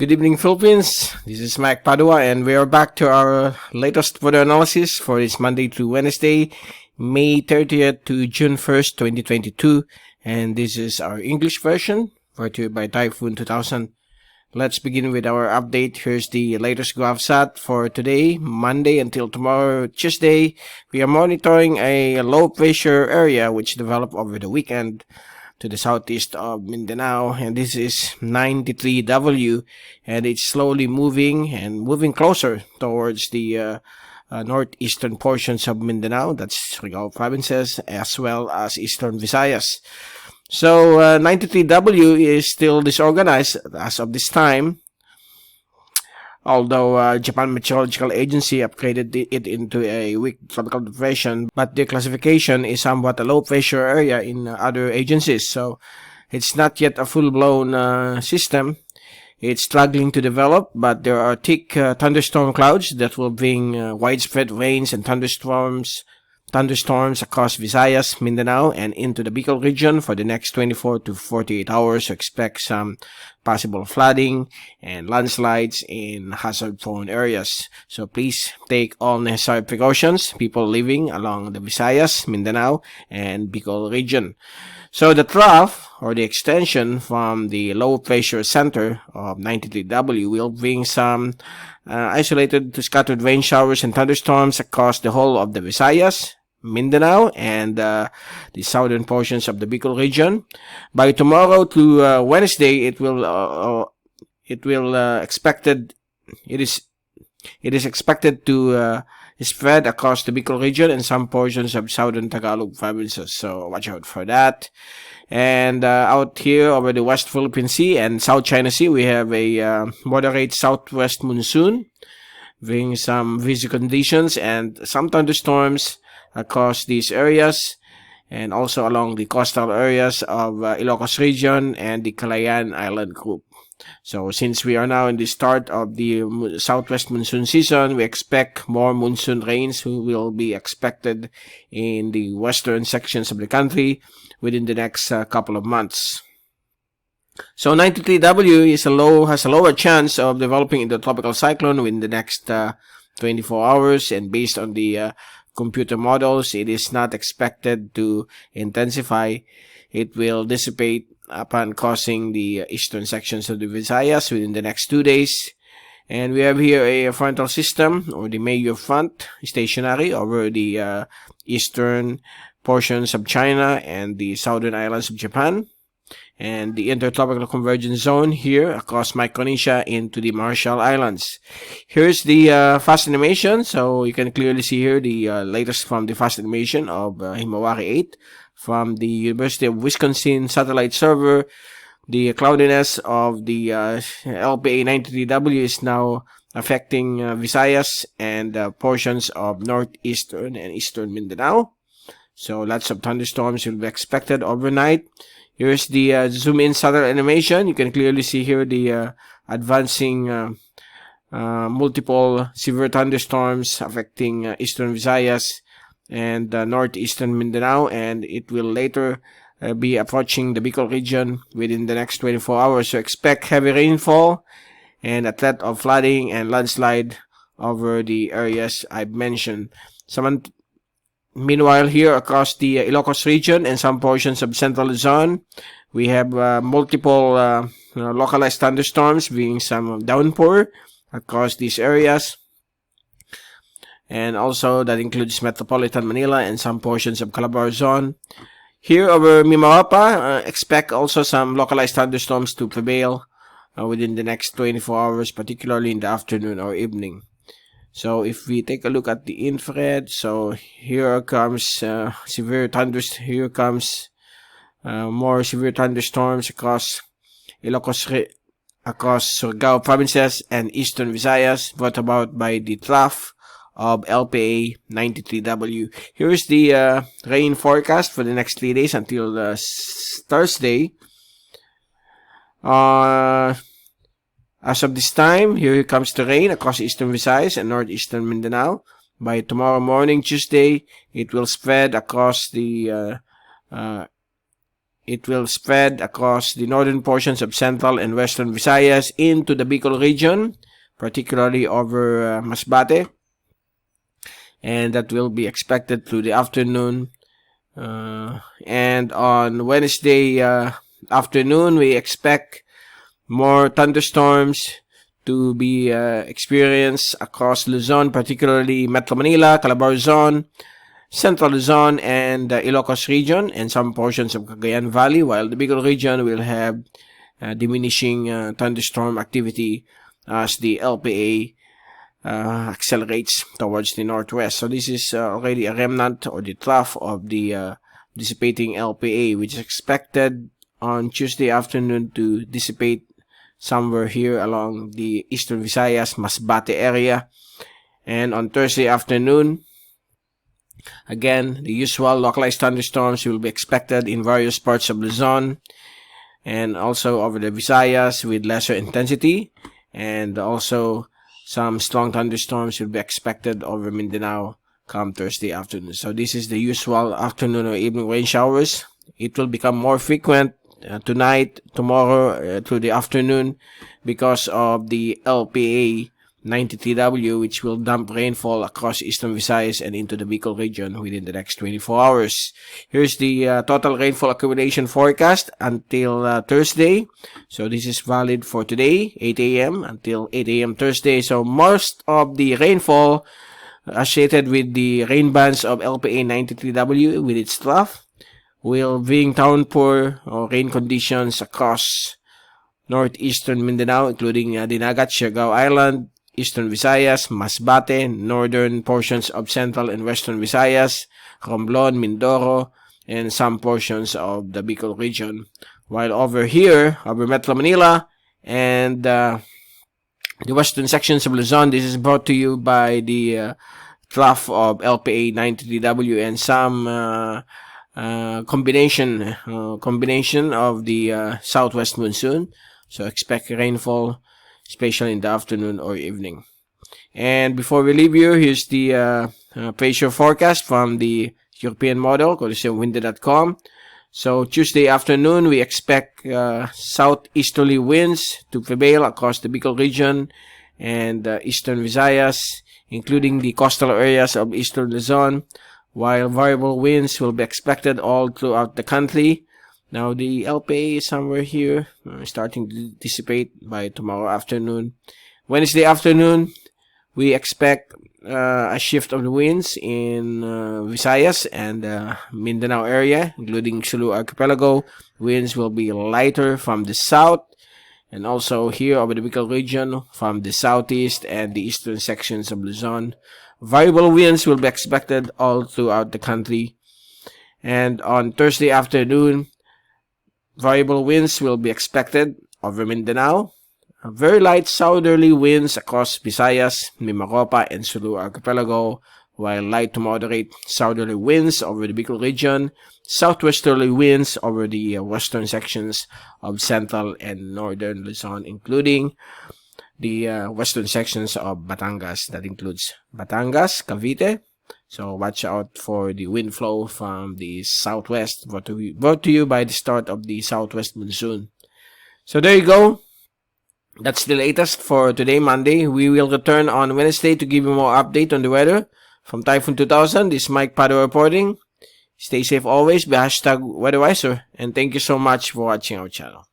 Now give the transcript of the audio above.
Good evening, Philippines. This is Mike Padua, and we are back to our latest weather analysis for this Monday to Wednesday, May 30th to June 1st, 2022. And this is our English version, brought to you by Typhoon2000. Let's begin with our update. Here's the latest GovSat for today, Monday until tomorrow, Tuesday. We are monitoring a low pressure area which developed over the weekend to the southeast of Mindanao, and this is 93W, and it's slowly moving closer towards the northeastern portions of Mindanao. That's Surigao provinces as well as Eastern Visayas. So 93W is still disorganized as of this time, although Japan Meteorological Agency upgraded it into a weak tropical depression, but the classification is somewhat a low pressure area in other agencies, so it's not yet a full-blown system. It's struggling to develop, but there are thick thunderstorm clouds that will bring widespread rains and thunderstorms across Visayas, Mindanao, and into the Bicol Region for the next 24 to 48 hours. So expect some possible flooding and landslides in hazard-prone areas. So please take all necessary precautions, people living along the Visayas, Mindanao, and Bicol Region. So the trough, or the extension from the low pressure center of 93W, will bring some isolated to scattered rain showers and thunderstorms across the whole of the Visayas, Mindanao, and the southern portions of the Bicol region. By tomorrow to Wednesday, it is expected to spread across the Bicol region and some portions of southern Tagalog provinces. So watch out for that. And out here over the West Philippine Sea and South China Sea, we have a moderate southwest monsoon, bringing some breezy conditions and some thunderstorms across these areas, and also along the coastal areas of Ilocos region and the Calayan Island group. So since we are now in the start of the southwest monsoon season, we expect more monsoon rains who will be expected in the western sections of the country within the next couple of months. So 93W has a lower chance of developing into a tropical cyclone within the next 24 hours, and based on the computer models, it is not expected to intensify. It will dissipate upon crossing the eastern sections of the Visayas within the next 2 days. And we have here a frontal system, or the major front, stationary over the eastern portions of China and the southern islands of Japan, and the intertropical convergence zone here across Micronesia into the Marshall Islands. Here's the fast animation. So you can clearly see here the latest from the fast animation of Himawari 8 from the University of Wisconsin satellite server. The cloudiness of the LPA 93W is now affecting Visayas and portions of northeastern and eastern Mindanao. So lots of thunderstorms will be expected overnight. Here's the zoom-in satellite animation. You can clearly see here the advancing multiple severe thunderstorms affecting eastern Visayas and northeastern Mindanao, and it will later be approaching the Bicol region within the next 24 hours. So expect heavy rainfall and a threat of flooding and landslide over the areas I've mentioned. Meanwhile, here across the Ilocos region and some portions of Central Luzon, we have multiple localized thunderstorms, bringing some downpour across these areas. And also that includes Metropolitan Manila and some portions of Calabar zone. Here over Mimaapa, expect also some localized thunderstorms to prevail within the next 24 hours, particularly in the afternoon or evening. So if we take a look at the infrared, so here comes more severe thunderstorms across across Surigao provinces and Eastern Visayas, brought about by the trough of LPA 93W. Here is the rain forecast for the next 3 days until Thursday. As of this time, here comes the rain across Eastern Visayas and Northeastern Mindanao. By tomorrow morning, Tuesday, it will spread across the it will spread across the northern portions of central and western Visayas into the Bicol region, particularly over Masbate. And that will be expected through the afternoon. And on Wednesday afternoon, we expect more thunderstorms to be experienced across Luzon, particularly Metro Manila, Calabarzon, Central Luzon, and Ilocos region, and some portions of Cagayan Valley, while the Bicol region will have diminishing thunderstorm activity as the LPA accelerates towards the northwest. So this is already a remnant or the trough of the dissipating LPA, which is expected on Tuesday afternoon to dissipate somewhere here along the Eastern Visayas, Masbate area. And on Thursday afternoon, again, the usual localized thunderstorms will be expected in various parts of Luzon and also over the Visayas with lesser intensity, and also some strong thunderstorms will be expected over Mindanao come Thursday afternoon. So this is the usual afternoon or evening rain showers. It will become more frequent tonight, tomorrow, through the afternoon because of the LPA 93W, which will dump rainfall across Eastern Visayas and into the Bicol region within the next 24 hours. Here's the total rainfall accumulation forecast until Thursday. So this is valid for today, 8 a.m. until 8 a.m. Thursday. So most of the rainfall associated with the rain bands of LPA 93W with its trough will bring downpour or rain conditions across northeastern Mindanao, including Dinagat, Siargao Island, Eastern Visayas, Masbate, northern portions of central and western Visayas, Romblon, Mindoro, and some portions of the Bicol region. While over here, over Metro Manila and the western sections of Luzon, this is brought to you by the trough of LPA 93W and some combination of the southwest monsoon. So expect rainfall, especially in the afternoon or evening. And before we leave you, here's the pressure forecast from the European model, courtesy of windy.com. So Tuesday afternoon, we expect southeasterly winds to prevail across the Bicol region and Eastern Visayas, including the coastal areas of Eastern Luzon, while variable winds will be expected all throughout the country. Now, the LPA is somewhere here, starting to dissipate by tomorrow afternoon. Wednesday afternoon, we expect a shift of the winds in Visayas and Mindanao area, including Sulu Archipelago. Winds will be lighter from the south, and also here over the Bicol region from the southeast and the eastern sections of Luzon. Variable winds will be expected all throughout the country. And on Thursday afternoon, variable winds will be expected over Mindanao. Very light southerly winds across Visayas, Mimaropa, and Sulu Archipelago, while light to moderate southerly winds over the Bicol region, southwesterly winds over the western sections of central and northern Luzon, including the western sections of Batangas. That includes Batangas, Cavite. So watch out for the wind flow from the southwest, brought to you by the start of the southwest monsoon. So there you go. That's the latest for today, Monday. We will return on Wednesday to give you more update on the weather. From Typhoon2000, this is Mike Padua reporting. Stay safe always, be #WeatherWiser, and thank you so much for watching our channel.